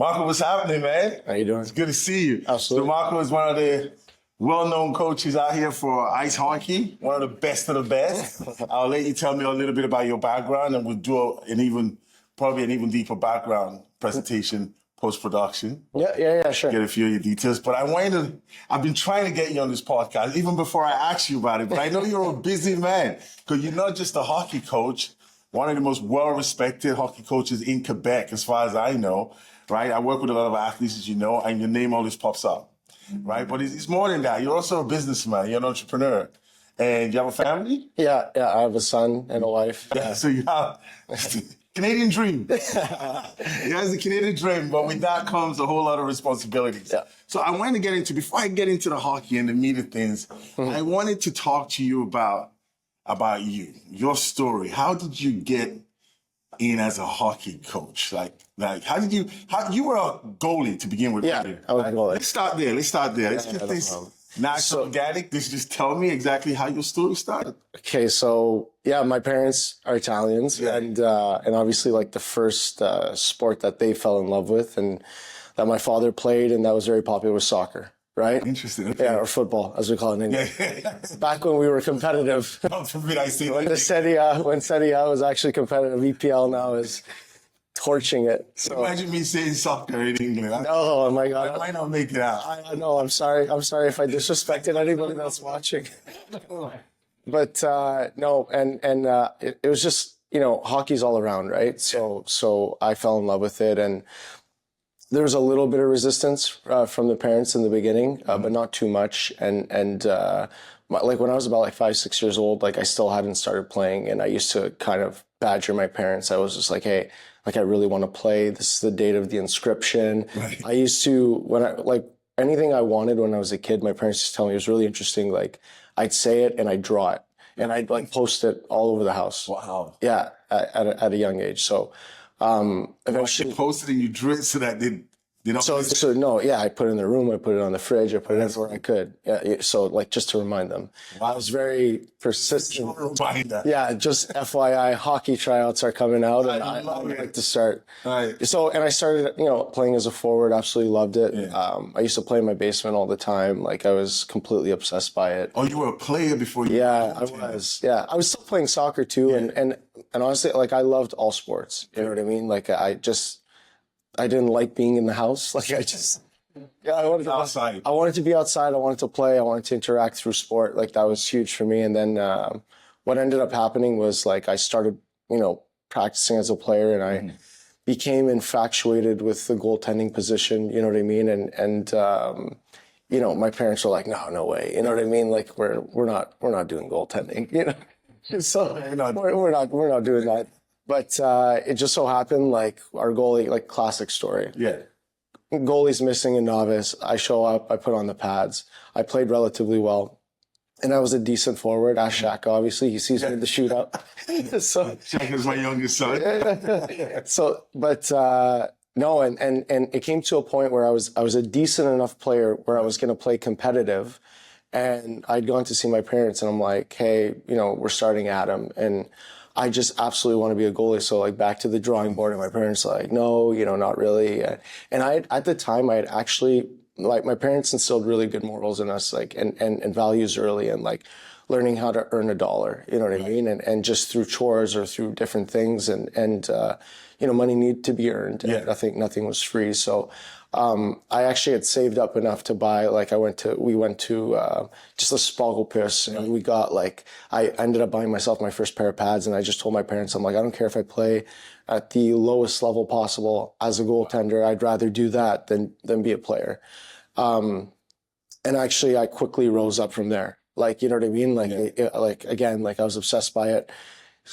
Marco, what's happening, man? How you doing? It's good to see you. Absolutely. So Marco is one of the well-known coaches out here for ice hockey, one of the best of the best. I'll let you tell me a little bit about your background, and we'll do probably an even deeper background presentation post-production. Yeah, sure. Get a few of your details. But I've been trying to get you on this podcast even before I asked you about it, but I know you're a busy man because you're not just a hockey coach, one of the most well-respected hockey coaches in Quebec, as far as I know, right? I work with a lot of athletes, as you know, and your name always pops up, right? But it's more than that. You're also a businessman. You're an entrepreneur. And you have a family? Yeah. I have a son and a wife. Yeah, so you have Canadian dream. He has the Canadian dream, but with that comes a whole lot of responsibilities. Yeah. So I wanted to before I get into the hockey and the meat of things, I wanted to talk to you about you, your story. How did you get in as a hockey coach? Like how you were a goalie to begin with? Yeah, right? I was a goalie. Let's start there. Let's get this nice organic. Just tell me exactly how your story started. Okay, so yeah, my parents are Italians, and obviously like the first sport that they fell in love with and that my father played and that was very popular was soccer. Right? Interesting. Okay. Yeah, or football, as we call it in English. Back when we were competitive. When Serie A was actually competitive, EPL now is torching it. So imagine me saying soccer in England. oh my God, I might not make it out. I know. I'm sorry if I disrespected anybody that's watching. But no, and it was just hockey's all around, right? So I fell in love with it, and there was a little bit of resistance from the parents in the beginning, but not too much. And like when I was about like 5-6 years old, like I still hadn't started playing, and I used to kind of badger my parents. I was just like, hey, like I really want to play. This is the date of the inscription. Right. I used to anything I wanted when I was a kid, my parents used to tell me it was really interesting. Like I'd say it and I'd draw it, and I'd like post it all over the house. Wow. Yeah, at a young age. So. Eventually posted and you drew it so that they don't. So no, yeah, I put it in the room, I put it on the fridge, I put it everywhere I could. Yeah, so like just to remind them. Wow. I was very persistent. Reminder. Yeah, just FYI, hockey tryouts are coming out, and I would like to start. Right. So, and I started, playing as a forward. Absolutely loved it. Yeah. I used to play in my basement all the time. Like I was completely obsessed by it. Oh, you were a player before you? Yeah, I was. Yeah, I was still playing soccer too, and honestly, like I loved all sports. You know what I mean? Like I didn't like being in the house. Like I wanted to outside. I wanted to be outside. I wanted to play. I wanted to interact through sport. Like that was huge for me. And then what ended up happening was like I started, practicing as a player, and I became infatuated with the goaltending position. You know what I mean? And my parents were like, no way. You know what I mean? Like we're not doing goaltending. So we're not doing that. But it just so happened, like our goalie, like classic story. Yeah. Goalie's missing a novice. I show up, I put on the pads. I played relatively well. And I was a decent forward. Ask Shaq, obviously. He sees me in the shootout. So Shaq is my youngest son. So, but no, and it came to a point where I was a decent enough player where I was going to play competitive. And I'd gone to see my parents, and I'm like, hey, we're starting Adam, and I just absolutely want to be a goalie. So like back to the drawing board, and my parents were like, no, not really. And at the time I had actually, like my parents instilled really good morals in us, like, and values early, and like learning how to earn $1, you know what I mean? And just through chores or through different things, and money needed to be earned. Yeah. And nothing was free. So, I actually had saved up enough to buy, like we went to just a Spoggelpiss, and we got I ended up buying myself my first pair of pads, and I just told my parents, I'm like, I don't care if I play at the lowest level possible as a goaltender. I'd rather do that than be a player. And actually I quickly rose up from there. Like, you know what I mean? Like, again, like I was obsessed by it.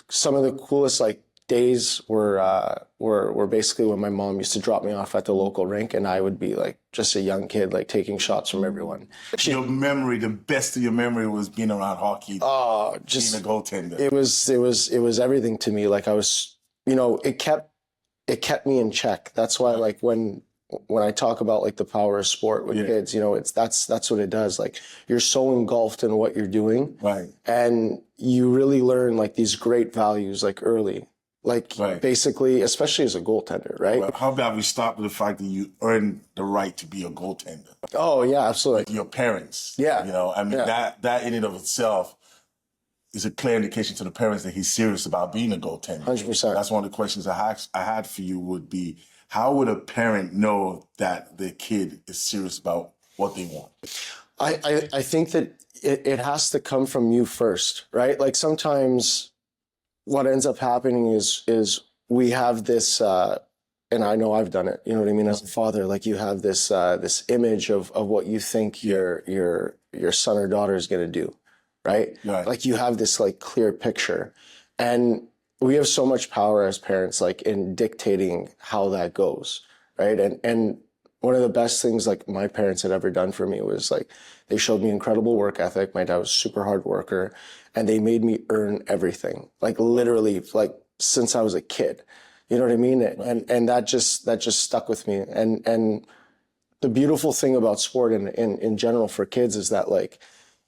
Some of the coolest, days were basically when my mom used to drop me off at the local rink, and I would be like just a young kid, like taking shots from everyone. Your memory, the best of your memory was being around hockey. Oh, just being a goaltender. It was everything to me. Like I was, it kept me in check. That's why, like when I talk about like the power of sport with kids, that's what it does. Like you're so engulfed in what you're doing, right? And you really learn like these great values like early. Like Right. basically, especially as a goaltender, right? Well, how about we start with the fact that you earned the right to be a goaltender? Oh yeah, absolutely. Your parents. Yeah. You know, I mean, Yeah. that in and of itself is a clear indication to the parents that he's serious about being a goaltender. 100%. That's one of the questions I had for you would be, how would a parent know that their kid is serious about what they want? I think that it has to come from you first, right? Like sometimes what ends up happening is we have this, and I know I've done it. You know what I mean? As a father, like you have this this image of what you think your son or daughter is going to do, right? Right. Like you have this like clear picture, and we have so much power as parents, like in dictating how that goes, right? And one of the best things like my parents had ever done for me was like they showed me incredible work ethic. My dad was a super hard worker, and they made me earn everything, like literally, like since I was a kid. You know what I mean? And that just stuck with me. And the beautiful thing about sport in general for kids is that like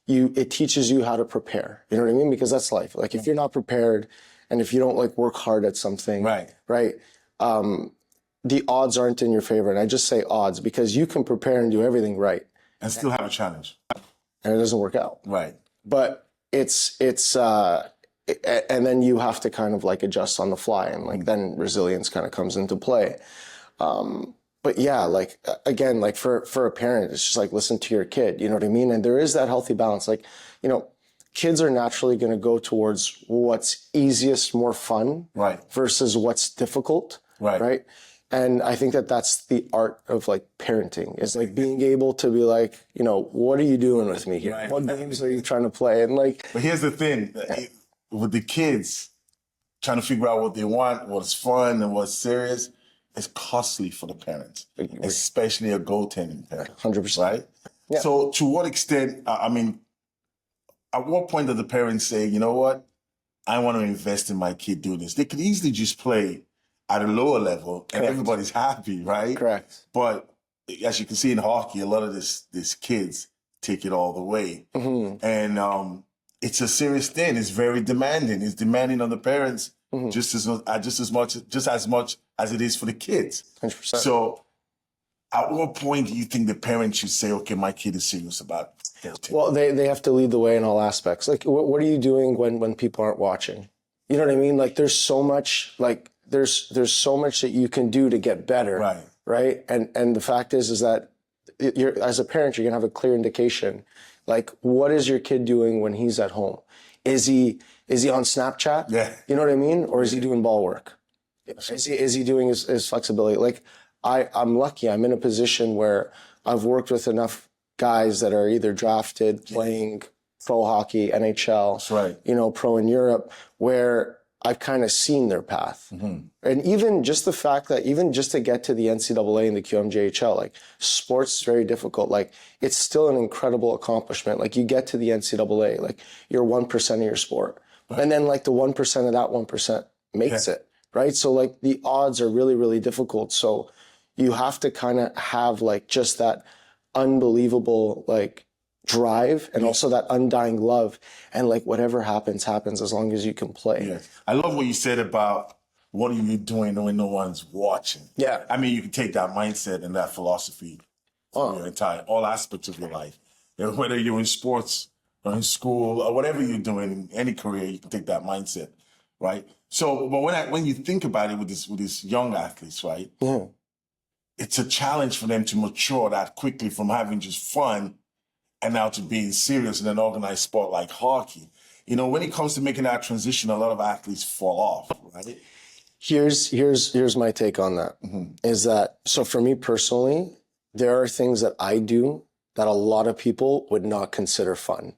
it teaches you how to prepare. You know what I mean? Because that's life. Like if you're not prepared and if you don't like work hard at something, right? The odds aren't in your favor. And I just say odds because you can prepare and do everything right. And still have a challenge. And it doesn't work out. Right. But and then you have to kind of like adjust on the fly and like then resilience kind of comes into play. But yeah, like again, like for a parent, it's just like listen to your kid, you know what I mean? And there is that healthy balance. Like, you know, kids are naturally going to go towards what's easiest, more fun, right, versus what's difficult, right? And I think that that's the art of like parenting, is like being able to be like, you know, what are you doing with me here? Right. What games are you trying to play? And like, but here's the thing, with the kids trying to figure out what they want, what's fun and what's serious, it's costly for the parents, especially a goaltending parent. 100%. Right? Yeah. So to what extent, I mean, at what point does the parents say, you know what, I want to invest in my kid doing this? They could easily just play at a lower level and everybody's happy, right? Correct. But as you can see in hockey, a lot of these kids take it all the way. Mm-hmm. And it's a serious thing. It's very demanding. It's demanding on the parents just as much as it is for the kids. 100%. So at what point do you think the parents should say, okay, my kid is serious about it? Well, they have to lead the way in all aspects. Like, what are you doing when people aren't watching? You know what I mean? Like, there's so much, like, there's so much that you can do to get better. Right. Right. And the fact is that as a parent, you're going to have a clear indication. Like, what is your kid doing when he's at home? Is he on Snapchat? Yeah. You know what I mean? Or is he doing ball work? Is he doing his flexibility? Like, I'm lucky. I'm in a position where I've worked with enough guys that are either drafted, playing pro hockey, NHL, that's right, you know, pro in Europe, where I've kind of seen their path. Mm-hmm. And even just the fact that even just to get to the NCAA and the QMJHL, like sports is very difficult. Like it's still an incredible accomplishment. Like you get to the NCAA, like you're 1% of your sport. Right. And then like the 1% of that 1% makes it, right? So like the odds are really, really difficult. So you have to kind of have like just that unbelievable like drive and also that undying love, and like whatever happens as long as you can play. Yes. I love what you said about what are you doing when no one's watching. Yeah. I mean, you can take that mindset and that philosophy for your all aspects of your life. You know, whether you're in sports or in school or whatever you're doing in any career, you can take that mindset, right? So, but when you think about it with these young athletes, right? Yeah. It's a challenge for them to mature that quickly from having just fun and now to being serious in an organized sport like hockey. You know, when it comes to making that transition, a lot of athletes fall off, right? Here's my take on that. Is that, so for me personally, there are things that I do that a lot of people would not consider fun.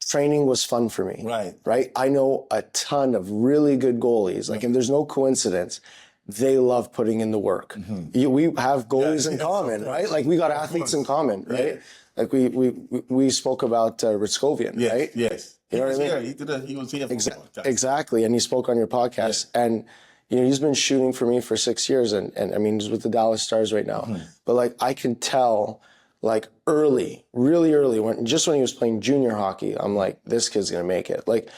Training was fun for me. Right? I know a ton of really good goalies, like, and there's no coincidence. They love putting in the work. We have goalies in common, right? Like we got athletes in common, right? Yeah. Like we spoke about Ritskovian, right? Yes. You know what I mean? He was here for exactly. And he spoke on your podcast. Yeah. And you know, he's been shooting for me for 6 years, and I mean, he's with the Dallas Stars right now. But like I can tell, like really early, when he was playing junior hockey, I'm like, this kid's gonna make it. Like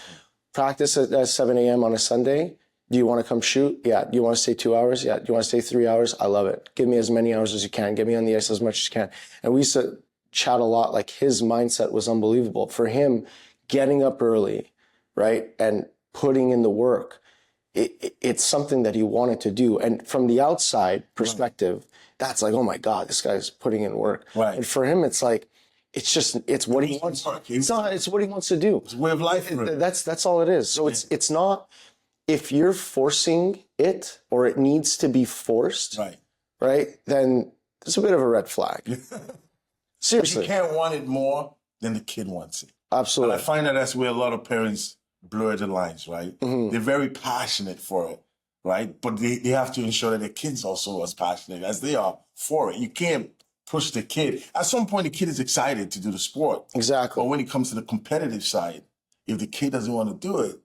practice at 7 a.m. on a Sunday, Do you want to come shoot? Yeah. Do you want to stay 2 hours? Yeah. Do you want to stay 3 hours? I love it. Give me as many hours as you can. Get me on the ice as much as you can. And we used to chat a lot. Like, his mindset was unbelievable. For him, getting up early, right, and putting in the work, it's something that he wanted to do. And from the outside perspective, that's like, oh my God, this guy's putting in work. Right. And for him, it's like, it's what he wants. It's what he wants to do. It's a way of life for him. That's all it is. So it's not, if you're forcing it or it needs to be forced, right, then there's a bit of a red flag. Seriously. You can't want it more than the kid wants it. Absolutely. And I find that that's where a lot of parents blur the lines, right? Mm-hmm. They're very passionate for it, right? But they have to ensure that their kids also as passionate as they are for it. You can't push the kid. At some point, the kid is excited to do the sport. Exactly. But when it comes to the competitive side, if the kid doesn't want to do it,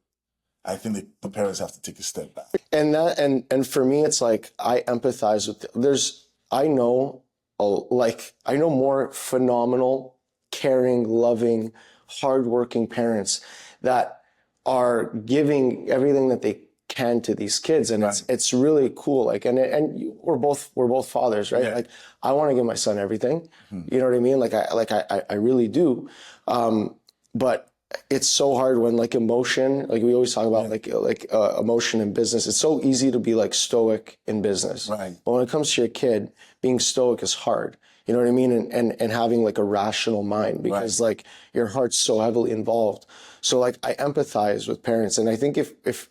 I think the parents have to take a step back. And for me, it's like, I empathize with, I know more phenomenal, caring, loving, hardworking parents that are giving everything that they can to these kids, and it's really cool. Like, we're both fathers, right? Yeah. Like, I want to give my son everything. You know what I mean? Like I really do. But it's so hard when, like, emotion, like we always talk about, emotion in business. It's so easy to be like stoic in business, Right? But when it comes to your kid, being stoic is hard. You know what I mean? And having like a rational mind, because like your heart's so heavily involved. So like, I empathize with parents, and I think if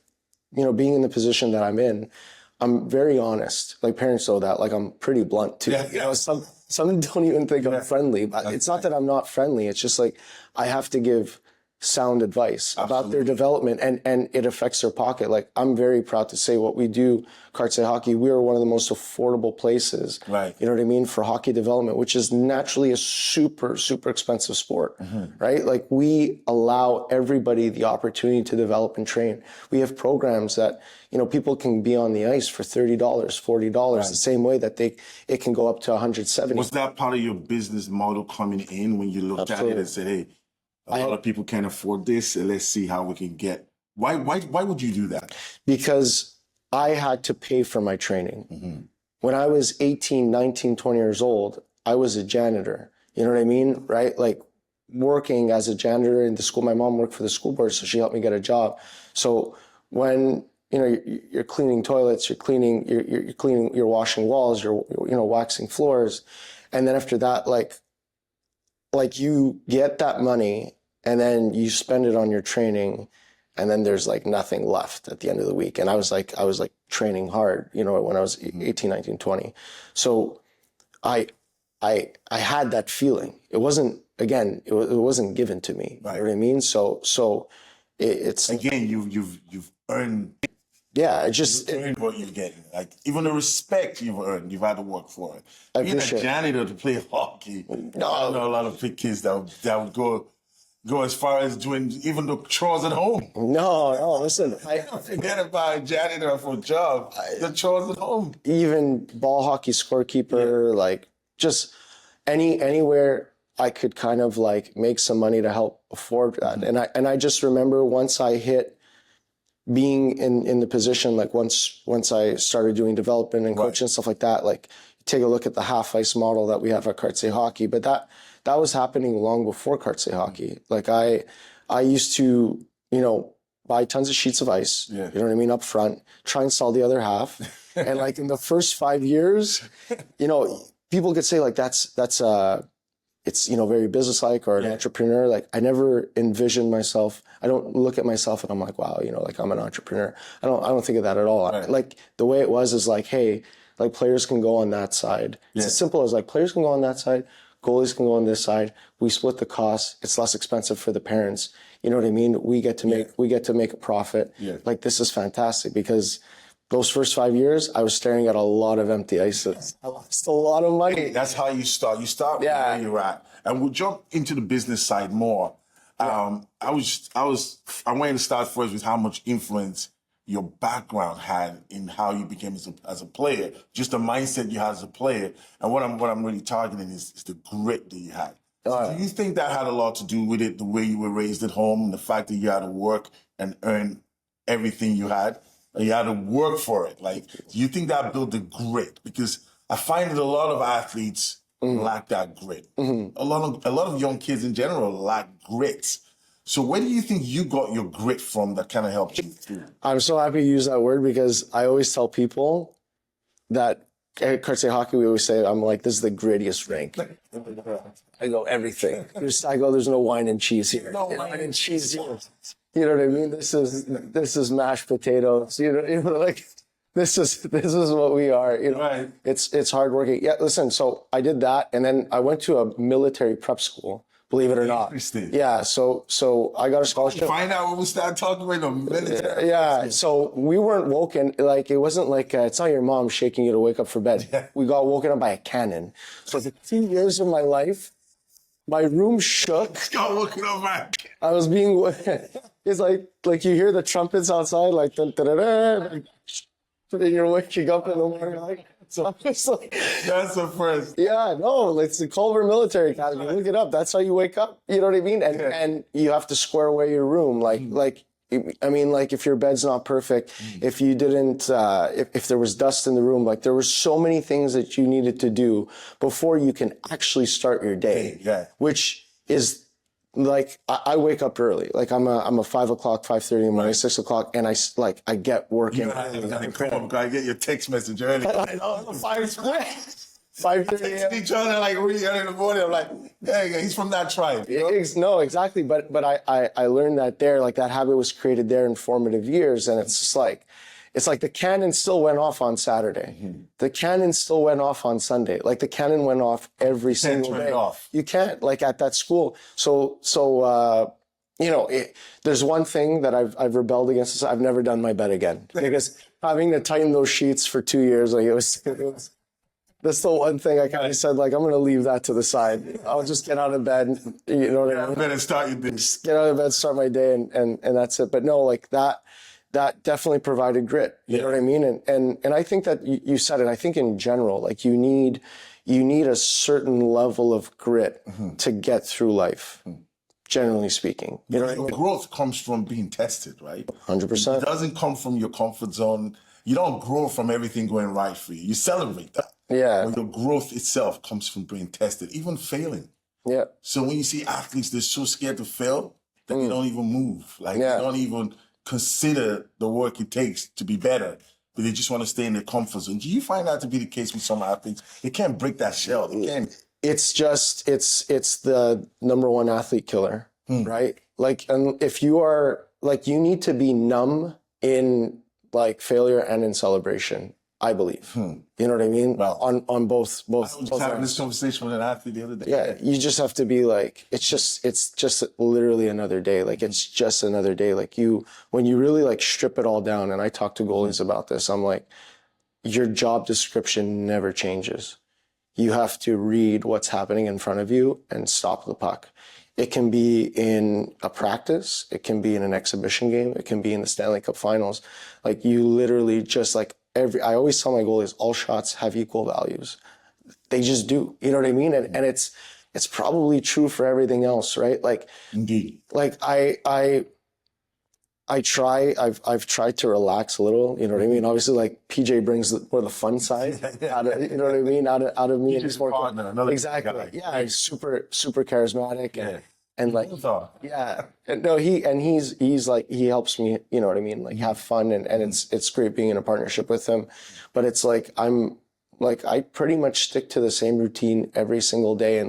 you know, being in the position that I'm in, I'm very honest. Like, parents know that. Like, I'm pretty blunt too. Yeah. You know, some don't even think I'm friendly, but it's not that I'm not friendly. It's just like, I have to give sound advice about their development, and it affects their pocket. Like, I'm very proud to say what we do, Cartier Hockey, we are one of the most affordable places, Right? You know what I mean, for hockey development, which is naturally a super, super expensive sport, right? Like, we allow everybody the opportunity to develop and train. We have programs that, you know, people can be on the ice for $30, $40, the same way that it can go up to $170. Was that part of your business model coming in when you looked at it and said, hey, a lot of people can't afford this, and let's see how we can get... Why would you do that? Because I had to pay for my training. When I was 18, 19, 20 years old, I was a janitor. You know what I mean? Right? Like, working as a janitor in the school. My mom worked for the school board, so she helped me get a job. So when, you know, you're cleaning toilets, you're washing walls, you're waxing floors. And then after that, like you get that money and then you spend it on your training, and then there's like nothing left at the end of the week. And I was like training hard, you know, when I was 18, 19, 20. So I had that feeling. It wasn't, again, it wasn't given to me. Right. You know what I mean? So it's, again, you've earned... Yeah, You've earned what you're getting. Like, even the respect you've earned, you've had to work for it. Being a janitor to play hockey, I know a lot of big kids that would go as far as doing even the chores at home. No, listen. Forget about a janitor for a job. The chores at home. Even ball hockey scorekeeper, like, just anywhere I could kind of like make some money to help afford that. And I just remember once I hit being in the position, like once I started doing development and coaching and stuff like that, like, take a look at the half ice model that we have at Cartier Hockey, but that was happening long before Cartier Hockey. Like, I used to, you know, buy tons of sheets of ice, you know what I mean, up front, try and sell the other half. And like, in the first 5 years, you know, people could say like, it's, you know, very businesslike or an entrepreneur. Like, I never envisioned myself. I don't look at myself and I'm like, wow, you know, like, I'm an entrepreneur. I don't think of that at all. Right. Like, the way it was is like, hey, like, players can go on that side. It's as simple as like, players can go on that side, goalies can go on this side. We split the costs. It's less expensive for the parents. You know what I mean? We get to make a profit. Like, this is fantastic, because those first 5 years, I was staring at a lot of empty ices. I lost a lot of money. That's how you start. You start where you're at. And we'll jump into the business side more. I wanted to start first with how much influence your background had in how you became as a player, just the mindset you had as a player. And what I'm really targeting is the grit that you had. So do you think that had a lot to do with it, the way you were raised at home, and the fact that you had to work and earn everything you had? and you had to work for it. Like, do you think that built the grit? Because I find that a lot of athletes lack that grit. A lot of young kids in general lack grit. So where do you think you got your grit from that kind of helped you through? I'm so happy you use that word because I always tell people that at Karte Hockey, we always say, I'm like, this is the grittiest rink. I go, everything. There's no wine and cheese here. No wine and cheese here. You know what I mean? This is mashed potatoes. You know, like this is what we are. You know, Right. It's hardworking. Yeah, listen. So I did that, and then I went to a military prep school. Believe it or not. Interesting. Yeah. So I got a scholarship. Find out when we start talking about the military. Yeah. So we weren't woken. Like it wasn't like it's not your mom shaking you to wake up for bed. Yeah. We got woken up by a cannon. So for 2 years of my life, my room shook. Got woken up, man. I was being. It's like you hear the trumpets outside, like dun, dun, dun, dun, like, and you're waking up in the morning, like. So I'm just like, That's the first. yeah, no, it's the Culver Military Academy. Look it up. That's how you wake up. You know what I mean? And you have to square away your room, like. I mean, like if your bed's not perfect, if you didn't, if there was dust in the room, like there were so many things that you needed to do before you can actually start your day. Yeah. Which is like I wake up early. Like I'm a 5 o'clock, 5:30 in the morning, 6 o'clock, and I get working. I get your text message early. I know 5:30 Texting each other like really early in the morning. I'm like, hey, he's from that tribe. You know? No, exactly. But I learned that there, like that habit was created there in formative years. And it's just like, it's like the cannon still went off on Saturday. The cannon still went off on Sunday. Like the cannon went off every single turn day. it off. You can't, like at that school. So you know, there's one thing that I've rebelled against. I've never done my bed again because having to tighten those sheets for 2 years, like it was that's the one thing I kind of said, like, I'm going to leave that to the side. I'll just get out of bed, you know what I mean? Better start your day. Get out of bed, start my day, and that's it. But no, like that definitely provided grit. You know what I mean? And I think that you said it. I think in general, like you need a certain level of grit to get through life, generally speaking. You know what I mean? Growth comes from being tested, right? 100%. It doesn't come from your comfort zone. You don't grow from everything going right for you. You celebrate that. Yeah. But your growth itself comes from being tested, even failing. Yeah. So when you see athletes, they're so scared to fail that they don't even move. Like they don't even consider the work it takes to be better, but they just want to stay in their comfort zone. Do you find that to be the case with some athletes? They can't break that shell. They can't. It's just, it's the number one athlete killer, right? Like, and if you are, like, you need to be numb in like failure and in celebration, I believe. You know what I mean? Well, on both. I was just having this conversation with an athlete the other day. Yeah, you just have to be like, it's just literally another day. Like it's just another day. Like when you really like strip it all down, and I talk to goalies about this, I'm like, your job description never changes. You have to read what's happening in front of you and stop the puck. It can be in a practice. It can be in an exhibition game. It can be in the Stanley Cup Finals. like you literally just like I always tell my goalies, all shots have equal values. They just do. You know what I mean? And it's probably true for everything else, right? Like, Indeed. Like I've tried to relax a little, you know what I mean? Obviously, like PJ brings more the fun side out of, you know what I mean? Out of me. He's more partner, another exactly. guy. Yeah, he's super charismatic and like, yeah. He's like, he helps me, you know what I mean? Like have fun and it's great being in a partnership with him. But it's like, I pretty much stick to the same routine every single day.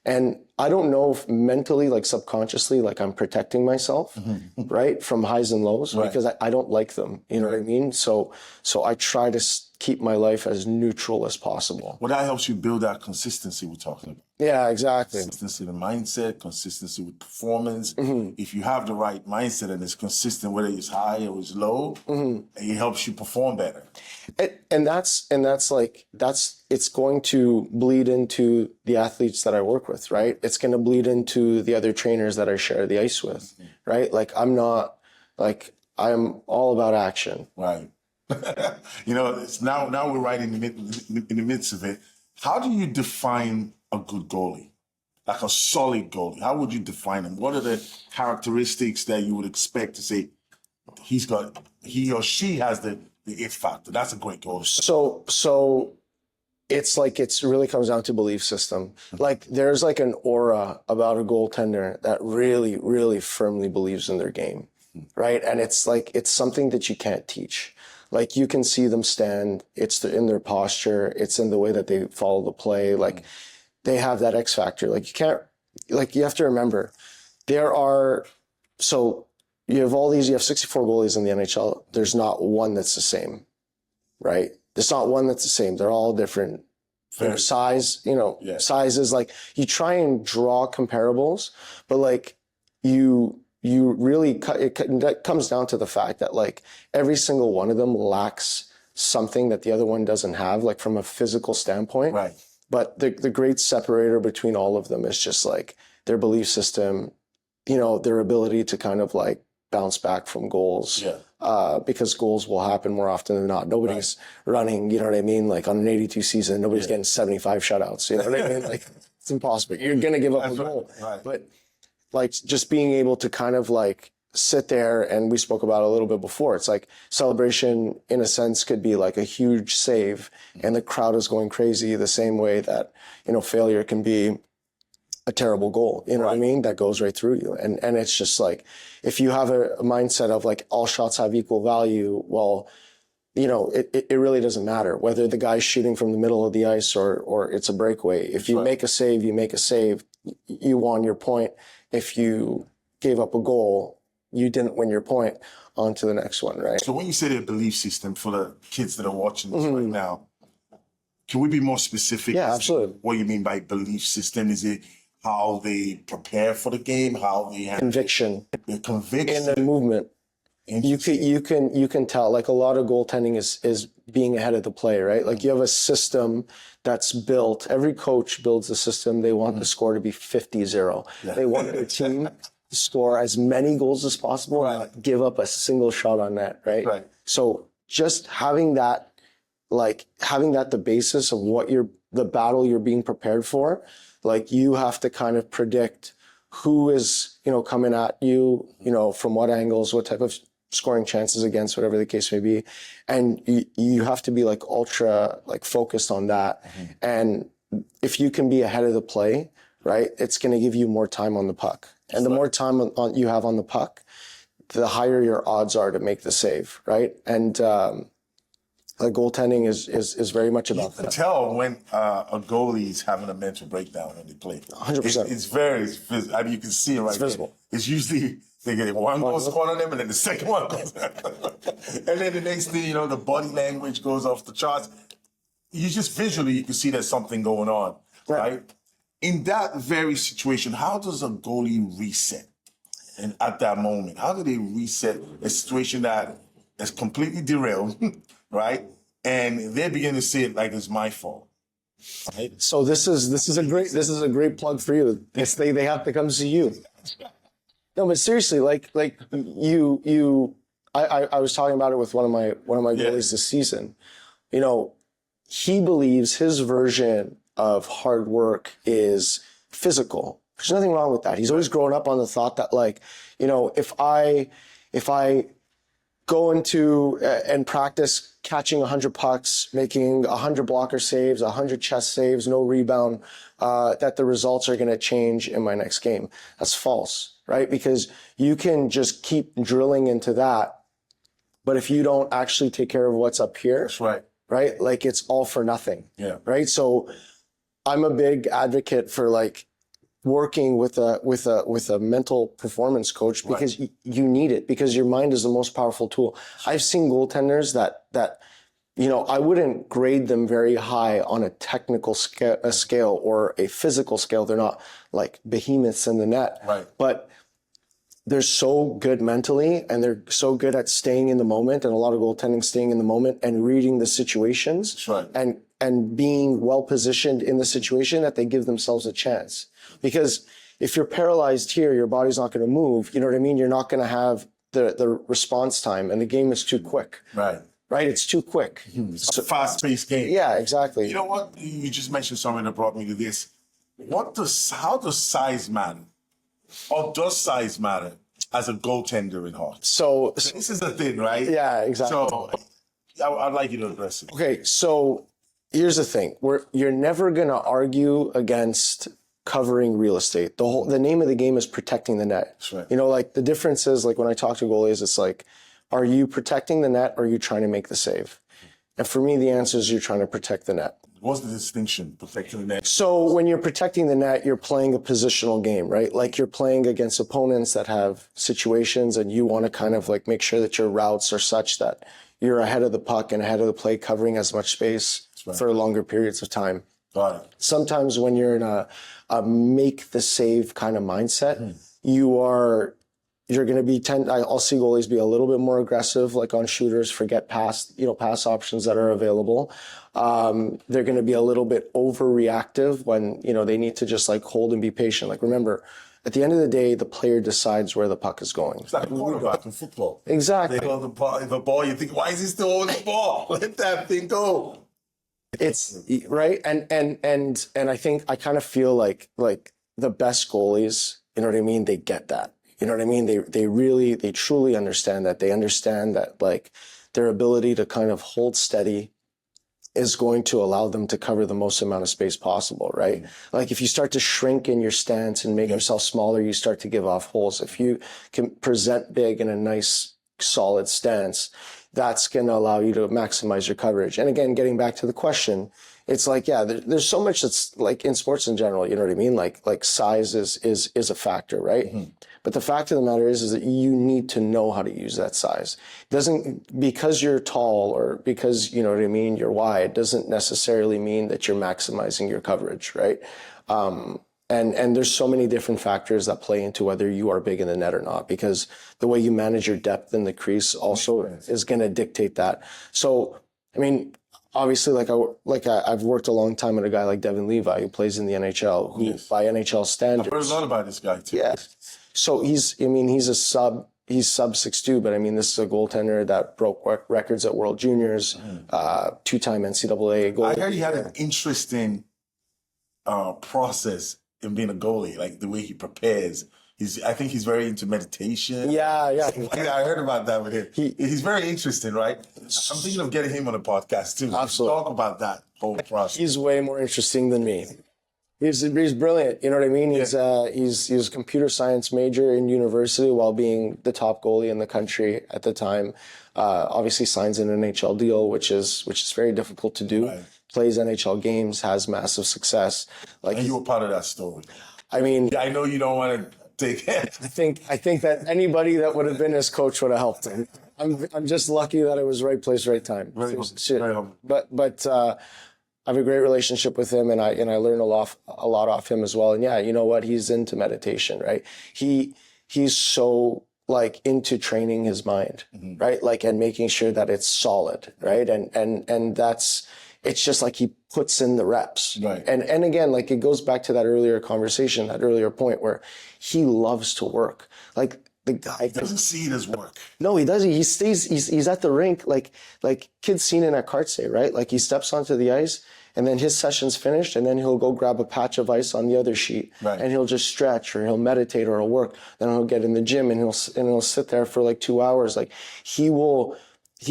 And I don't know if mentally, like subconsciously, like I'm protecting myself, right? From highs and lows because I don't like them. You know what I mean? So I try to keep my life as neutral as possible. Well, that helps you build that consistency we're talking about. Yeah, exactly. Consistency in mindset, consistency with performance. If you have the right mindset and it's consistent, whether it's high or it's low, it helps you perform better. And it's going to bleed into the athletes that I work with, right? It's going to bleed into the other trainers that I share the ice with, right? Like I'm all about action. Right. You know, it's now we're right in the midst of it. How do you define a good goalie? Like a solid goalie? How would you define him? What are the characteristics that you would expect to say, he or she has the it factor. That's a great goal. So it's like really comes down to belief system. Like there's like an aura about a goaltender that really, really firmly believes in their game, right? And it's like it's something that you can't teach. Like you can see them stand. It's in their posture. It's in the way that they follow the play. Like they have that X factor. Like you can't. Like you have to remember, so you have 64 goalies in the NHL. There's not one that's the same, right? There's not one that's the same. They're all different. Their size, sizes. Like you try and draw comparables, but like you really that comes down to the fact that like every single one of them lacks something that the other one doesn't have, like from a physical standpoint. Right. But the great separator between all of them is just like their belief system, their ability to kind of like bounce back from goals. Yeah. Because goals will happen more often than not. Nobody's running, you know what I mean? Like on an 82 season, nobody's getting 75 shutouts. You know what I mean? Like it's impossible. You're going to give up a goal. Right. But like just being able to kind of like sit there, and we spoke about it a little bit before. It's like celebration in a sense could be like a huge save and the crowd is going crazy the same way that, failure can be a terrible goal. You know what I mean? That goes right through you. And it's just like, if you have a mindset of like all shots have equal value, well, it really doesn't matter whether the guy's shooting from the middle of the ice or it's a breakaway. If you make a save, you make a save. You won your point. If you gave up a goal, you didn't win your point. On to the next one, right? So when you say the belief system for the kids that are watching this right now, can we be more specific? Yeah, absolutely. What you mean by belief system? Is it how they prepare for the game, how they have conviction the conviction in the movement? You can tell, like a lot of goaltending is being ahead of the play, right? Like you have a system that's built. Every coach builds a system. They want the score to be 50-0. Yeah. They want their team to score as many goals as possible and not give up a single shot on net, right? Right. So just having that the basis of the battle you're being prepared for, like you have to kind of predict who is, coming at you, from what angles, what type of scoring chances against, whatever the case may be. And you have to be like ultra like focused on that. And if you can be ahead of the play, right, it's going to give you more time on the puck. And the more time you have on the puck, the higher your odds are to make the save, right? And goaltending is very much about that. You can tell when a goalie is having a mental breakdown when they play. 100%. It's very visible. I mean, you can see it right there. It's visible. It's usually they get one goal scored on them, and then the second one goes. And then the next thing, the body language goes off the charts. You just visually, you can see there's something going on, right? In that very situation, how does a goalie reset? And at that moment, how do they reset a situation that is completely derailed, right? And they begin to see it like it's my fault. Right? So this is a great plug for you. They have to come see you. No, but seriously, like I was talking about it with one of my goalies this season. He believes his version of hard work is physical. There's nothing wrong with that. He's always grown up on the thought that if I go into and practice catching 100 pucks, making 100 blocker saves, 100 chest saves, no rebound, that the results are going to change in my next game. That's false, right? Because you can just keep drilling into that, but if you don't actually take care of what's up here, that's right. Right? Like it's all for nothing. Yeah. Right? So I'm a big advocate for working with a mental performance coach because you need it, because your mind is the most powerful tool. I've seen goaltenders that I wouldn't grade them very high on a technical scale or a physical scale. They're not like behemoths in the net, right? But they're so good mentally, and they're so good at staying in the moment, and a lot of goaltending staying in the moment and reading the situations. That's right. And being well positioned in the situation that they give themselves a chance. Because if you're paralyzed here, your body's not going to move. You know what I mean? You're not going to have the response time, and the game is too quick. Right. Right? It's too quick. It's a fast-paced game. Yeah, exactly. You know what? You just mentioned something that brought me to this. How does size matter? Or does size matter as a goaltender in hockey? So This is the thing, right? yeah, exactly. So I'd like you to address it. Okay, so here's the thing: you're never gonna argue against covering real estate. The name of the game is protecting the net. That's right. You know, like the difference is like when I talk to goalies, it's like, are you protecting the net or are you trying to make the save? And for me, the answer is you're trying to protect the net. What's the distinction? Protecting the net. So when you're protecting the net, you're playing a positional game, right? Like you're playing against opponents that have situations and you want to kind of like make sure that your routes are such that you're ahead of the puck and ahead of the play, covering as much space for longer periods of time. Got it. Sometimes when you're in a make the save kind of mindset, you're going to be I'll see goalies be a little bit more aggressive, like on shooters, forget pass options that are available. They're going to be a little bit overreactive when, they need to just like hold and be patient. Like remember, at the end of the day, the player decides where the puck is going. It's like a quarterback in football. Exactly. They hold the ball, you think, why is he still holding the ball? Let that thing go. It's right. And I think I kind of feel like the best goalies, you know what I mean? They get that. You know what I mean? They truly understand that. They understand that like their ability to kind of hold steady is going to allow them to cover the most amount of space possible, right? Like if you start to shrink in your stance and make yourself smaller, you start to give off holes. If you can present big in a nice, solid stance, that's going to allow you to maximize your coverage. And again, getting back to the question, it's like, yeah, there's so much that's like in sports in general, you know what I mean? Like size is a factor, right? Mm-hmm. But the fact of the matter is that you need to know how to use that size. Because you're tall or because, you know what I mean, you're wide, doesn't necessarily mean that you're maximizing your coverage, right? And there's so many different factors that play into whether you are big in the net or not, because the way you manage your depth in the crease also is going to dictate that. So, I mean, obviously, I've worked a long time with a guy like Devin Levi who plays in the NHL, who by NHL standards. I've heard a lot about this guy too. Yeah. So he's sub 6'2", but I mean, this is a goaltender that broke records at World Juniors, two-time NCAA goalie. I heard he had an interesting process in being a goalie, like the way he prepares. I think he's very into meditation. Yeah. I heard about that with him. He's very interesting, right? I'm thinking of getting him on a podcast too. Absolutely. Talk about that whole process. He's way more interesting than me. He's brilliant. You know what I mean? He's a computer science major in university while being the top goalie in the country at the time. Obviously signs an NHL deal, which is very difficult to do. Right. Plays NHL games, has massive success. Like, and you were part of that story. I mean, I know you don't want to take it. I think that anybody that would have been his coach would have helped him. I'm just lucky that it was right place, right time. Very humble. But I have a great relationship with him, and I learn a lot off him as well. And yeah, you know what? He's into meditation, right? He's so like into training his mind, right? Like, and making sure that it's solid, right? And it's just like he puts in the reps. Right. And again, like it goes back to that earlier conversation, that earlier point where he loves to work. Like the guy doesn't see it as work. No, he doesn't. He's at the rink, like kids seen it at Karts Day, right? Like he steps onto the ice and then his session's finished and then he'll go grab a patch of ice on the other sheet. Right. And he'll just stretch or he'll meditate or he'll work. Then he'll get in the gym and he'll sit there for like 2 hours. Like he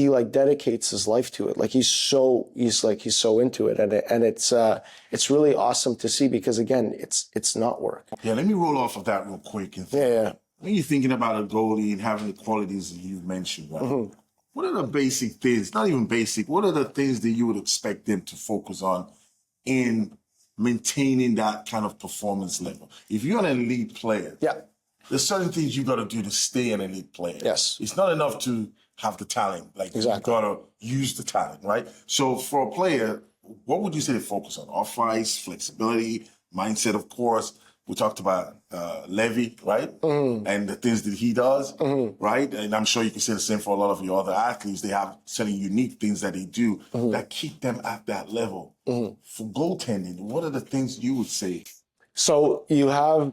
like dedicates his life to it. Like he's so into it. And it's really awesome to see because again, it's not work. Yeah. Let me roll off of that real quick. Yeah. When you're thinking about a goalie and having the qualities that you've mentioned, right? What are the basic things, not even basic, what are the things that you would expect them to focus on in maintaining that kind of performance level? If you're an elite player, there's certain things you got to do to stay an elite player. Yes. It's not enough to have the talent. Like, you got to use the talent, right? So for a player, what would you say they focus on? Off ice, flexibility, mindset, of course. We talked about Levy, right? And the things that he does, right? And I'm sure you can say the same for a lot of your other athletes. They have certain unique things that they do that keep them at that level. For goaltending, what are the things you would say? So you have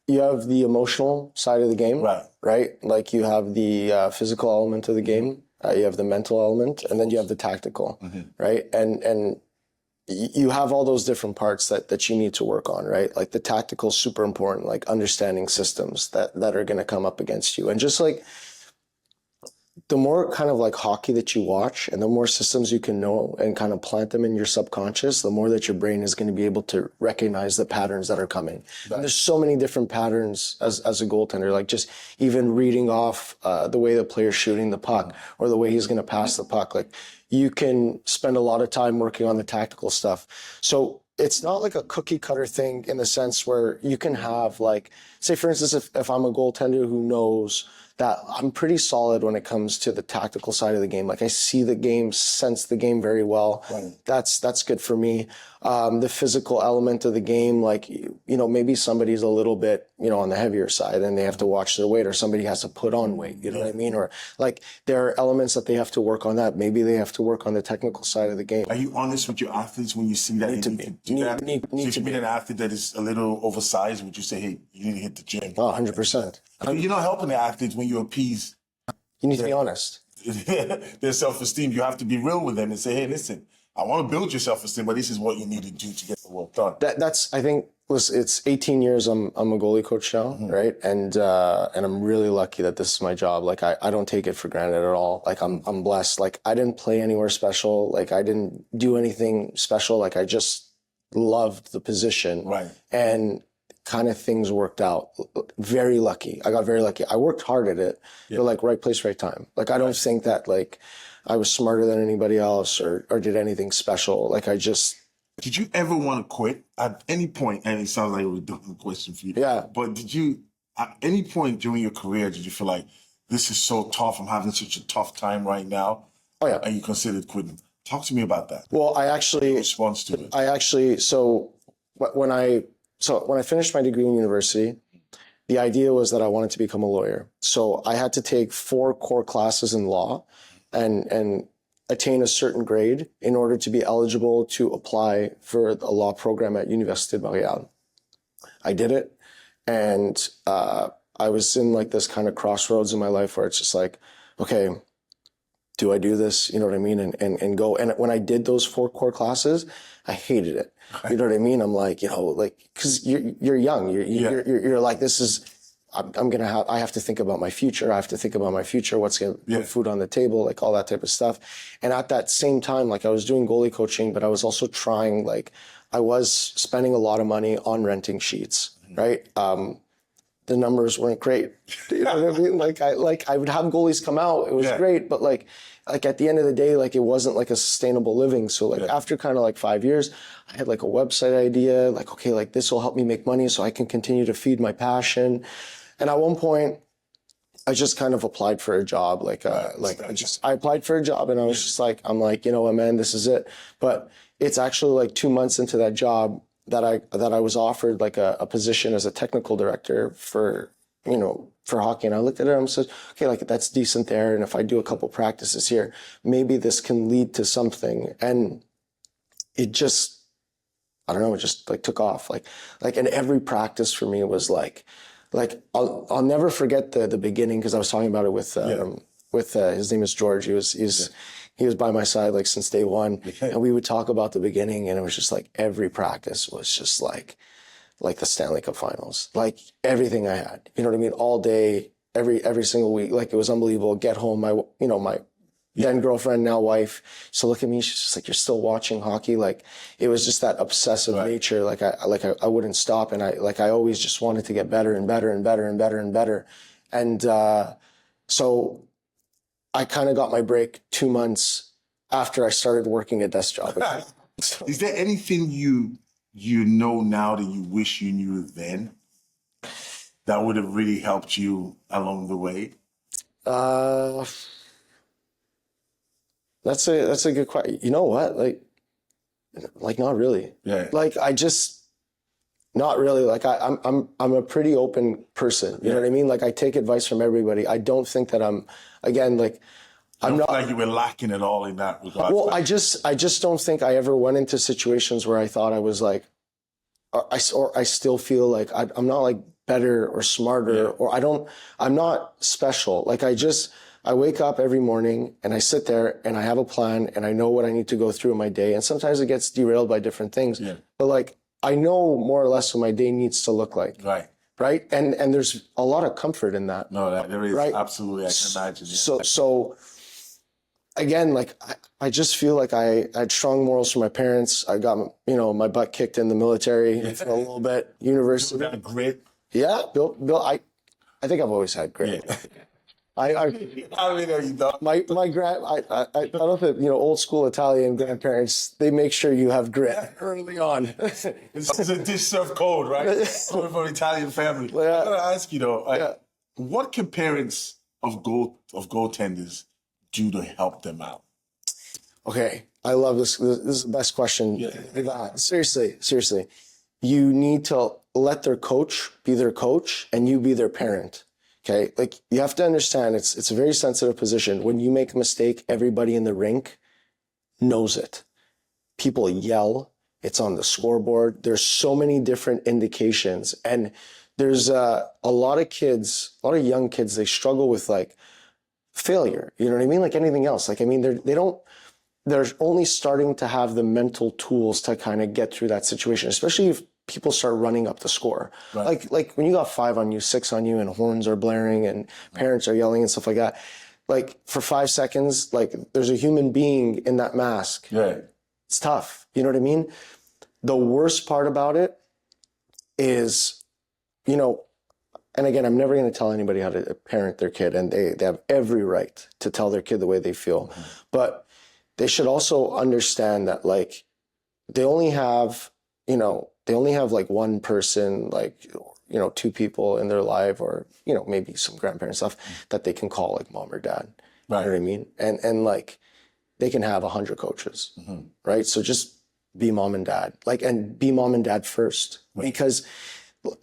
the emotional side of the game, right? Like you have the physical element of the game, you have the mental element, and then you have the tactical, right? And you have all those different parts that you need to work on, right? Like the tactical, super important, like understanding systems that are going to come up against you. And just like the more kind of like hockey that you watch and the more systems you can know and kind of plant them in your subconscious, the more that your brain is going to be able to recognize the patterns that are coming. And there's so many different patterns as a goaltender, like just even reading off the way the player's shooting the puck or the way he's going to pass the puck. Like you can spend a lot of time working on the tactical stuff. So it's not like a cookie cutter thing in the sense where you can have like, say for instance, if I'm a goaltender who knows that I'm pretty solid when it comes to the tactical side of the game. Like I see the game, sense the game very well. Right. That's good for me. The physical element of the game, like, maybe somebody's a little bit, on the heavier side and they have to watch their weight, or somebody has to put on weight, you know what I mean? Or like there are elements that they have to work on that. Maybe they have to work on the technical side of the game. Are you honest with your athletes when you see that? Need to be. If you meet an athlete that is a little oversized, would you say, hey, you need to hit the gym? Oh, 100%. You're not helping the athletes when you appease. You need to be honest. Their self-esteem. You have to be real with them and say, hey, listen, I want to build your self-esteem, but this is what you need to do to get the work done. That's, I think, it's 18 years I'm a goalie coach now, right? And I'm really lucky that this is my job. Like I don't take it for granted at all. Like I'm blessed. Like I didn't play anywhere special. Like I didn't do anything special. Like I just loved the position. Right. And kind of things worked out. Very lucky. I got very lucky. I worked hard at it, but like right place, right time. Like I don't think that like I was smarter than anybody else or did anything special. Like I just. Did you ever want to quit at any point? And it sounds like a redundant question for you. Yeah. But did you, at any point during your career, did you feel like this is so tough? I'm having such a tough time right now. Oh yeah. And you considered quitting. Talk to me about that. Well, I actually. Response to it. So when I finished my degree in university, the idea was that I wanted to become a lawyer. So I had to take 4 core classes in law and attain a certain grade in order to be eligible to apply for a law program at Université de Montréal. I did it. And I was in like this kind of crossroads in my life where it's just like, okay, do I do this? You know what I mean? And go. And when I did those 4 core classes, I hated it. You know what I mean? I'm like, cause you're young. You're like, this is, I have to think about my future. I have to think about my future. What's going to put food on the table, like all that type of stuff. And at that same time, like I was doing goalie coaching, but I was also trying, like I was spending a lot of money on renting sheets, right? The numbers weren't great. You know what I mean? Like I would have goalies come out. It was great, but like at the end of the day, like it wasn't like a sustainable living. So like after kind of like 5 years, I had like a website idea, like, okay, like this will help me make money so I can continue to feed my passion. And at one point I just kind of applied for a job. I applied for a job and I was just like, I'm like, you know what, man, this is it. But it's actually like 2 months into that job that I was offered like a position as a technical director for hockey. And I looked at it and I said, okay, like that's decent there. And if I do a couple practices here, maybe this can lead to something. And it just, I don't know, it just like took off. Like, and every practice for me was like I'll never forget the beginning, because I was talking about it with his name is George. He was by my side like since day one, and we would talk about the beginning, and it was just like every practice was just like the Stanley Cup Finals, like everything I had, you know what I mean, all day, every single week, like it was unbelievable. Get home, my then girlfriend, now wife, so look at me, she's just like, you're still watching hockey? Like it was just that obsessive nature. Like I wouldn't stop, and I always just wanted to get better and better and better and better and better. And so I kind of got my break 2 months after I started working a desk job. Is there anything you know now that you wish you knew then that would have really helped you along the way? That's a good question. You know what? Like not really. Yeah. Like I just not really. Like I'm a pretty open person. You know what I mean? Like I take advice from everybody. I don't think that I'm not like you were lacking at all in that regard. Well, I just don't think I ever went into situations where I thought I was like, or I still feel like I'm not like better or smarter, or I'm not special. Like I I wake up every morning and I sit there and I have a plan and I know what I need to go through in my day. And sometimes it gets derailed by different things. Yeah. But like, I know more or less what my day needs to look like. Right. Right. And there's a lot of comfort in that. No, there is, right? Absolutely. I can imagine. Yeah. So again, like I just feel like I had strong morals from my parents. I got, my butt kicked in the military for a little bit, university. You got grit. Yeah. Bill, I think I've always had grit. Yeah. I mean, you don't. My I don't know if old school Italian grandparents, they make sure you have grit early on. It's a dish served cold, right? Coming from an Italian family. Yeah. I'm gonna ask you though, what can parents of goaltenders do to help them out? Okay, I love this. This is the best question. Yeah. Seriously, you need to let their coach be their coach, and you be their parent. Okay, like you have to understand it's a very sensitive position. When you make a mistake, everybody in the rink knows it. People yell, it's on the scoreboard. There's so many different indications. And there's a lot of kids, a lot of young kids, they struggle with like failure. You know what I mean? Like anything else. Like, I mean, they're only starting to have the mental tools to kind of get through that situation, especially if people start running up the score. Right. Like when you got 5 on you, 6 on you, and horns are blaring and parents are yelling and stuff like that. Like for 5 seconds, like there's a human being in that mask. Yeah. It's tough. You know what I mean? The worst part about it is, and again, I'm never going to tell anybody how to parent their kid, and they have every right to tell their kid the way they feel. Mm-hmm. But they should also understand that like they only have like one person, like, 2 people in their life, or, maybe some grandparents stuff that they can call like mom or dad. Right. You know what I mean? And like they can have 100 coaches, right? So just be mom and dad, and be mom and dad first, because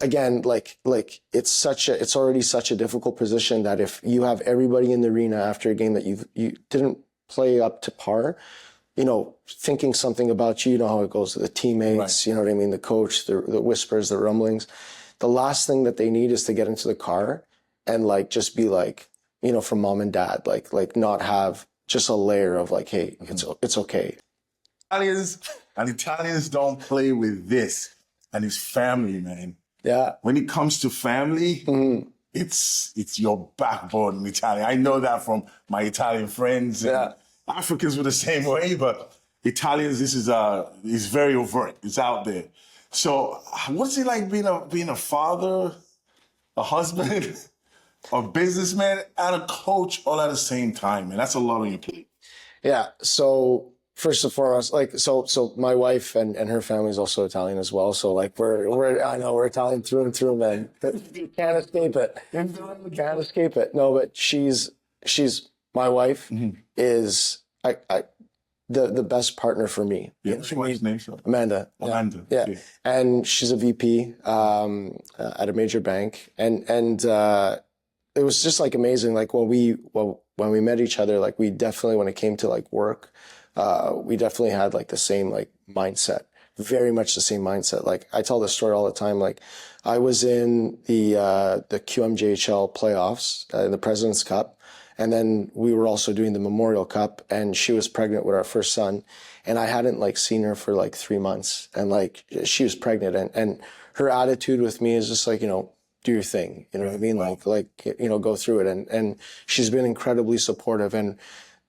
again, like it's already such a difficult position that if you have everybody in the arena after a game that you didn't play up to par, thinking something about you, how it goes to the teammates, right. You know what I mean? The coach, the whispers, the rumblings. The last thing that they need is to get into the car and like, just be like, from mom and dad, like not have just a layer of like, hey, it's okay. Italians don't play with this, and it's family, man. Yeah. When it comes to family, it's your backbone in Italian. I know that from my Italian friends. Yeah. Africans were the same way, but Italians, this is very overt. It's out there. So what's it like being a father, a husband, a businessman, and a coach all at the same time? And that's a lot on your plate. Yeah. So first and foremost, so my wife and her family is also Italian as well. So like we're Italian through and through, man. You can't escape it. Can't escape it. No, but she's my wife is the best partner for me. Yeah, what's your wife's name? Amanda. Amanda. Yeah. And she's a VP at a major bank. And it was just like amazing. Like when we met each other, like we definitely, when it came to like work, we definitely had like the same like mindset, very much the same mindset. Like I tell this story all the time. Like I was in the QMJHL playoffs, the President's Cup. And then we were also doing the Memorial Cup, and she was pregnant with our first son. And I hadn't like seen her for like 3 months, and like she was pregnant, and her attitude with me is just like, do your thing. You know what I mean? Like, go through it. And she's been incredibly supportive. And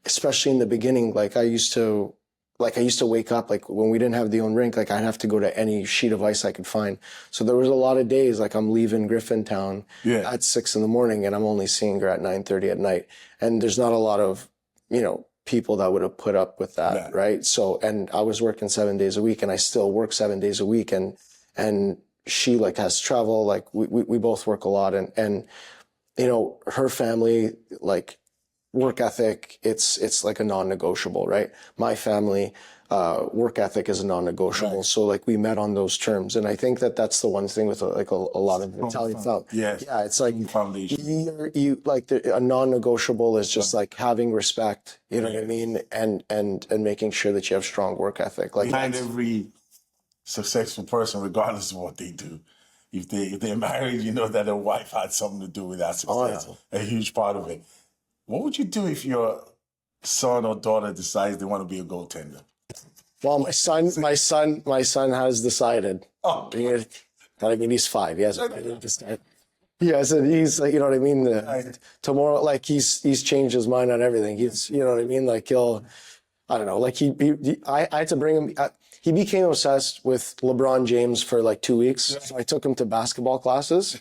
especially in the beginning, like I used to wake up, like when we didn't have the own rink, like I'd have to go to any sheet of ice I could find. So there was a lot of days, like I'm leaving Griffintown at 6 a.m, and I'm only seeing her at 9:30 at night. And there's not a lot of, people that would have put up with that. Right. So, and I was working 7 days a week, and I still work 7 days a week. And she like has travel, like we both work a lot, and her family, like, work ethic, it's like a non-negotiable, right? My family, work ethic is a non-negotiable. Right. So like we met on those terms. And I think that that's the one thing with like a lot of Italian stuff. Yes. Yeah. It's like you like a non-negotiable is just like having respect, you know what I mean? And making sure that you have strong work ethic. Like behind every successful person, regardless of what they do, if they're married, that their wife had something to do with that success. Oh, yeah. A huge part of it. What would you do if your son or daughter decides they want to be a goaltender? Well, my son has decided. Oh, I mean, he's 5. He hasn't decided. He's like, you know what I mean? Tomorrow, like he's changed his mind on everything. He's, you know what I mean? Like I don't know, like I had to bring him, he became obsessed with LeBron James for like 2 weeks. So I took him to basketball classes,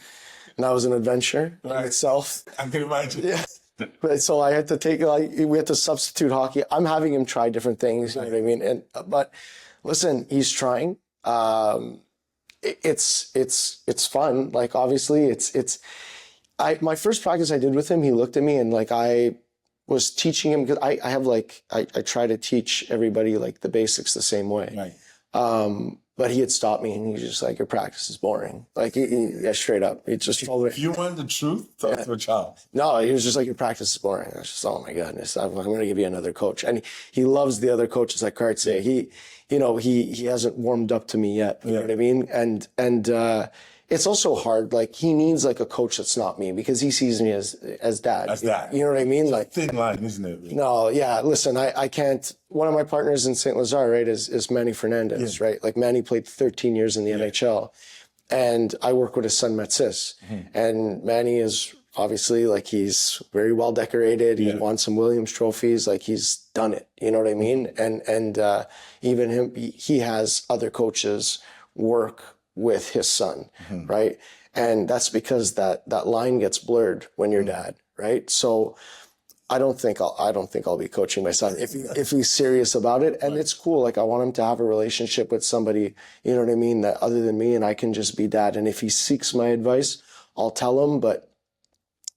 and that was an adventure in itself. I can imagine. Yeah. But so I had to we had to substitute hockey. I'm having him try different things, you know what I mean? But listen, he's trying. It's fun. Like, obviously my first practice I did with him, he looked at me and like, I was teaching him, because I have like, I try to teach everybody like the basics the same way. Right. But he had stopped me and he was just like, your practice is boring. Like, yeah, straight up. He just told me. If you want the truth, talk to a child. No, he was just like, your practice is boring. I was just, oh my goodness, I'm going to give you another coach. And he loves the other coaches at Cartier. He hasn't warmed up to me yet. You know what I mean? And it's also hard. Like, he needs like a coach that's not me, because he sees me as dad. As dad. You know what I mean? Like, thin line, isn't it? No, yeah. Listen, I can't. One of my partners in St. Lazare, right, is Manny Fernandez, right? Like, Manny played 13 years in the NHL, and I work with his son Matsis, and Manny is obviously like, he's very well decorated. He won some Williams trophies. Like, he's done it. You know what I mean? And even him, he has other coaches work with his son, right? And that's because that line gets blurred when you're dad, right? So I don't think I'll be coaching my son if he's serious about it. And it's cool. Like, I want him to have a relationship with somebody, you know what I mean, that other than me, and I can just be dad. And if he seeks my advice, I'll tell him. But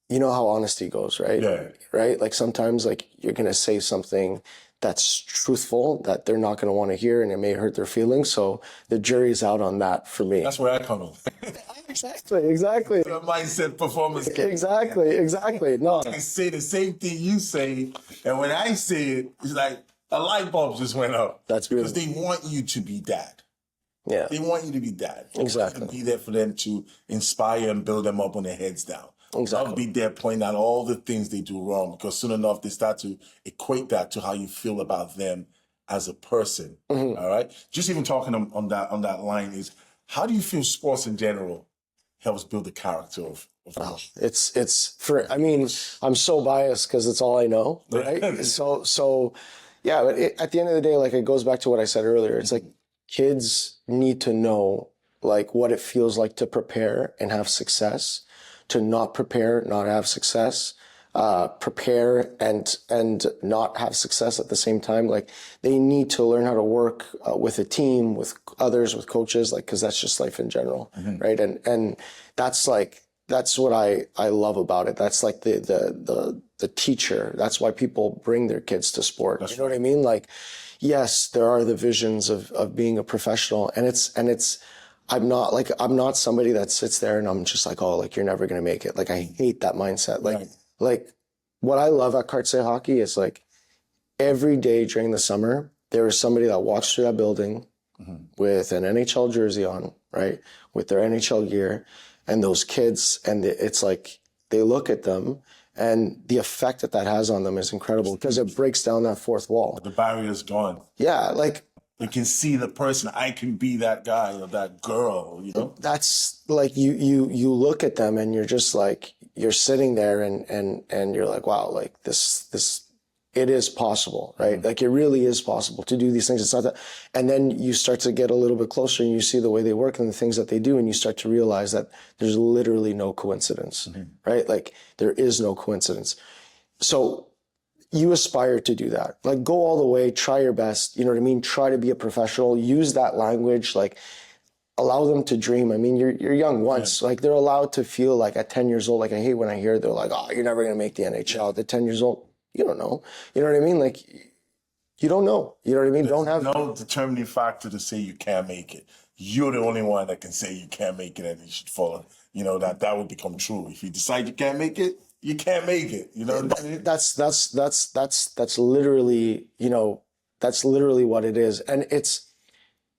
you know how honesty goes, right? Yeah. Right? Like, sometimes like you're going to say something that's truthful that they're not going to want to hear, and it may hurt their feelings. So the jury's out on that for me. That's where I come in. Exactly. The mindset performance. Exactly. No. I say the same thing you say, and when I say it, it's like a light bulb just went up. That's beautiful. Because they want you to be dad. Yeah. They want you to be dad. Exactly. Be there for them to inspire and build them up when their heads down. Exactly. I'll be there pointing out all the things they do wrong, because soon enough they start to equate that to how you feel about them as a person. All right. Just even talking on that line is, how do you feel sports in general helps build the character of It's for, I mean, I'm so biased because it's all I know, right? so yeah, but at the end of the day, like, it goes back to what I said earlier. It's like, kids need to know like what it feels like to prepare and have success, to not prepare, not have success, prepare and not have success at the same time. Like, they need to learn how to work with a team, with others, with coaches, like, cause that's just life in general. Right. And that's what I love about it. That's like the teacher. That's why people bring their kids to sport. You know what I mean? Like, yes, there are the visions of being a professional, and I'm not somebody that sits there and I'm just like, oh, like, you're never going to make it. Like, I hate that mindset. Like what I love at Cartier hockey is like, every day during the summer, there is somebody that walks through that building with an NHL jersey on, right? With their NHL gear, and those kids, and it's like, they look at them, and the effect that has on them is incredible, because it breaks down that fourth wall. The barrier's gone. Yeah. Like, you can see the person. I can be that guy or that girl, you know? That's like, you look at them and you're just like, you're sitting there and you're like, wow, like this, it is possible, right? Like, it really is possible to do these things. It's not that. And then you start to get a little bit closer and you see the way they work and the things that they do, and you start to realize that there's literally no coincidence, right? Like, there is no coincidence. So you aspire to do that. Like, go all the way, try your best. You know what I mean? Try to be a professional, use that language, like, allow them to dream. I mean, you're young once. Like, they're allowed to feel like at 10 years old, like, I hate when I hear they're like, oh, you're never going to make the NHL. At 10 years old, you don't know. You know what I mean? Like, you don't know. You know what I mean? Don't have no determining factor to say you can't make it. You're the only one that can say you can't make it and you should follow. You know, that would become true. If you decide you can't make it, you can't make it. You know what I mean? That's literally, you know, that's literally what it is. And it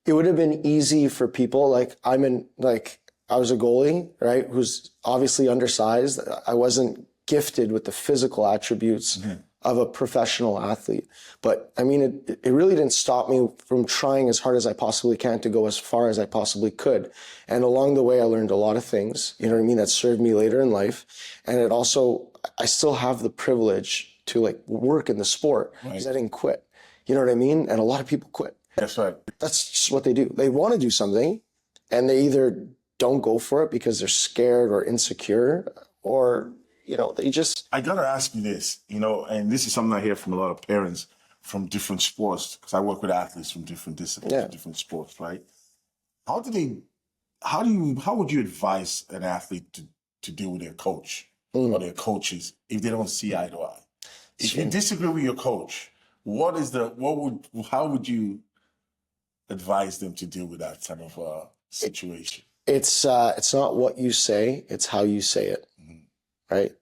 would have been easy for people. Like, I was a goalie, right? Who's obviously undersized. I wasn't gifted with the physical attributes of a professional athlete. But I mean, it really didn't stop me from trying as hard as I possibly can to go as far as I possibly could. And along the way, I learned a lot of things, you know what I mean, that served me later in life. And it also, I still have the privilege to like work in the sport because I didn't quit. You know what I mean? And a lot of people quit. That's right. That's just what they do. They want to do something and they either don't go for it because they're scared or insecure, or, you know, they just... I got to ask you this, you know, and this is something I hear from a lot of parents from different sports, because I work with athletes from different disciplines, different sports, right? How would you advise an athlete to deal with their coach or their coaches if they don't see eye to eye? If you disagree with your coach, how would you advise them to deal with that type of situation? It's not what you say, it's how you say it, right?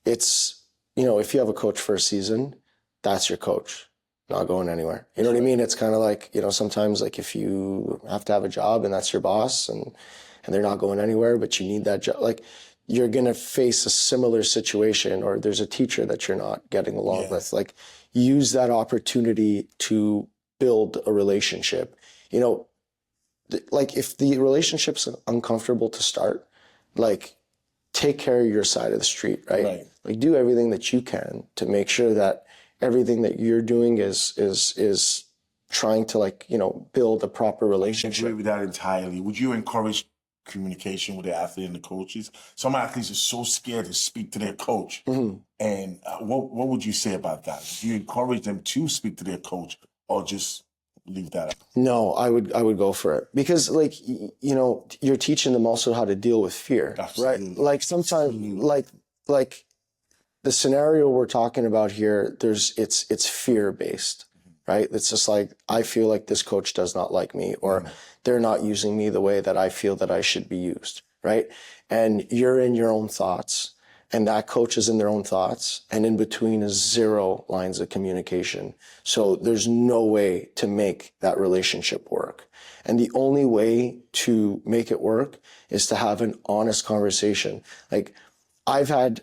It's, you know, if you have a coach for a season, that's your coach, not going anywhere. You know what I mean? It's kind of like, you know, sometimes like if you have to have a job and that's your boss and they're not going anywhere, but you need that job, like you're going to face a similar situation, or there's a teacher that you're not getting along with. Like, use that opportunity to build a relationship. You know, like if the relationship's uncomfortable to start, like take care of your side of the street, right? Like do everything that you can to make sure that everything that you're doing is trying to, like, you know, build a proper relationship. I agree with that entirely. Would you encourage communication with the athlete and the coaches? Some athletes are so scared to speak to their coach. And what would you say about that? Do you encourage them to speak to their coach or just leave that up? No, I would go for it, because like, you know, you're teaching them also how to deal with fear, right? Like sometimes like the scenario we're talking about here, it's fear based, right? It's just like, I feel like this coach does not like me, or they're not using me the way that I feel that I should be used, right? And you're in your own thoughts, and that coach is in their own thoughts, and in between is zero lines of communication. So there's no way to make that relationship work. And the only way to make it work is to have an honest conversation. Like, I've had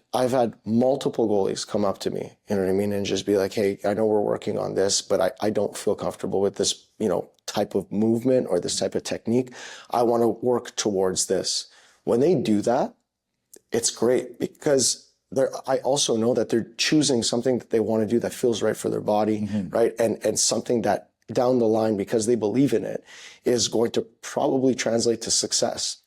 multiple goalies come up to me, you know what I mean, and just be like, hey, I know we're working on this, but I don't feel comfortable with this, you know, type of movement or this type of technique. I want to work towards this. When they do that, it's great, because I also know that they're choosing something that they want to do that feels right for their body, right? And something that down the line, because they believe in it, is going to probably translate to success.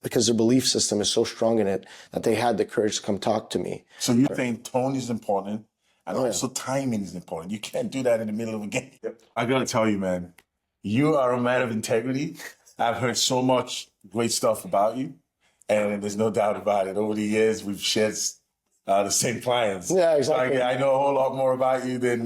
Because their belief system is so strong in it that they had the courage to come talk to me. So you think tone is important, and also timing is important. You can't do that in the middle of a game. I gotta tell you, man, you are a man of integrity. I've heard so much great stuff about you, and there's no doubt about it. Over the years, we've shared the same clients. Yeah, exactly. I know a whole lot more about you than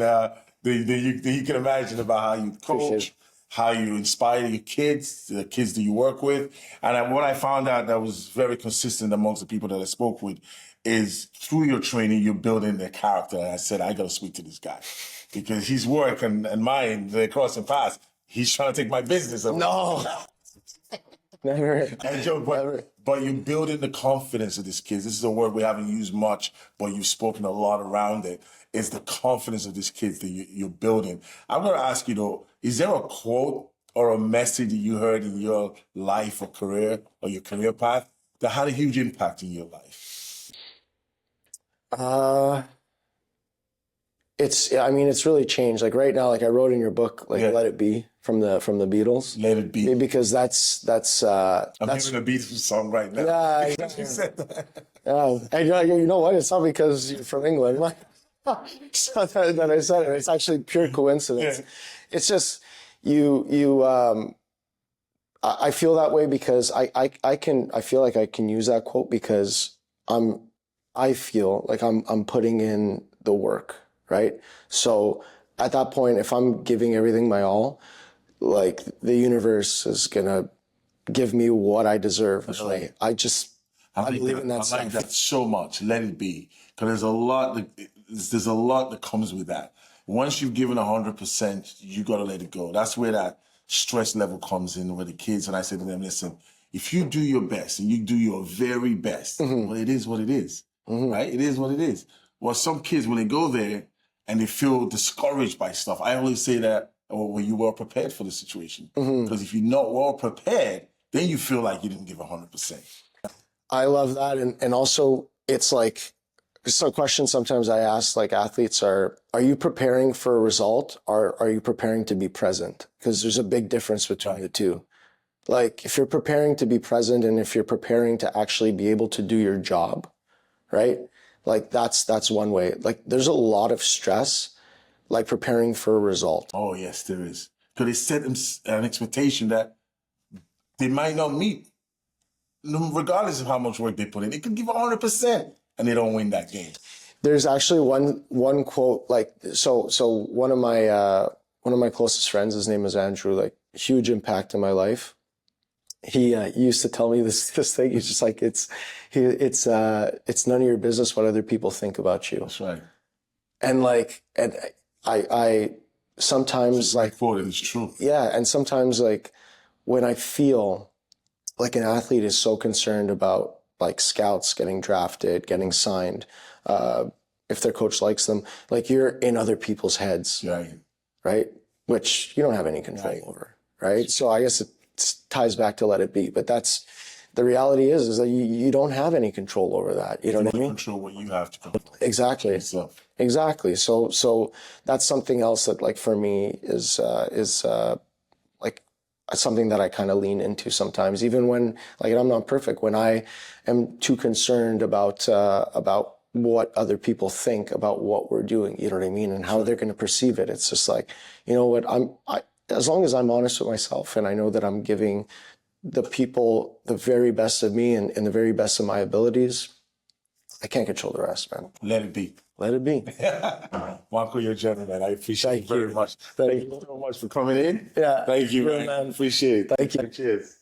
you can imagine about how you coach, how you inspire your kids, the kids that you work with. And what I found out that was very consistent amongst the people that I spoke with is through your training, you're building their character. And I said, I got to speak to this guy, because his work and mine, they're crossing paths. He's trying to take my business away. No. Never. But you're building the confidence of these kids. This is a word we haven't used much, but you've spoken a lot around it. It's the confidence of these kids that you're building. I'm going to ask you, though, is there a quote or a message that you heard in your life or career, or your career path, that had a huge impact in your life? It's really changed. Like right now, like I wrote in your book, like Let It Be from the Beatles. Let It Be. Because that's I'm hearing a Beatles song right now. Yeah, exactly. You said that. And you know what? It's not because you're from England. So that I said it. It's actually pure coincidence. It's just I feel that way because I feel like I can use that quote because I feel like I'm putting in the work, right? So at that point, if I'm giving everything my all, like the universe is gonna give me what I deserve. That's really. right. I believe in that I stuff. like that so much. Let it be, because there's a lot that comes with that. Once you've given 100%, you got to let it go. That's where that stress level comes in with the kids. And I say to them, listen, if you do your best and you do your very best, well, it is what it is. right? It is what it is. Well, some kids, when they go there and they feel discouraged by stuff, I always say that, were you well prepared for the situation? Because if you're not well prepared, then you feel like you didn't give 100%. I love that. And also it's like, some questions sometimes I ask like athletes are you preparing for a result or are you preparing to be present? Because there's a big difference between the two. Like if you're preparing to be present and if you're preparing to actually be able to do your job, right? Like that's one way. Like there's a lot of stress, like preparing for a result. Oh, yes, there is. Because they set an expectation that they might not meet, regardless of how much work they put in. They could give 100% and they don't win that game. There's actually one quote, like, so one of my closest friends, his name is Andrew, like huge impact in my life. He used to tell me this thing. He's just like, it's none of your business what other people think about you. That's right. And like, and I sometimes like, For it is true. yeah. And sometimes like when I feel like an athlete is so concerned about like scouts getting drafted, getting signed, if their coach likes them, like you're in other people's heads, right? Which you don't have any control over, right? So I guess it ties back to let it be, but that's the reality is that you don't have any control over that. You know what I mean? Control what you have to control. Exactly. Yourself. Exactly. So that's something else that like for me is like something that I kind of lean into sometimes, even when like I'm not perfect, when I am too concerned about what other people think about what we're doing, you know what I mean? And how they're going to perceive it. It's just like, you know what, as long as I'm honest with myself and I know that I'm giving the people the very best of me and the very best of my abilities, I can't control the rest, man. Let it be. Let it be. Marco, you're a gentleman. I appreciate you very much. Thank you so much for coming in. Yeah. Thank you, man. Appreciate it. Thank you. Cheers.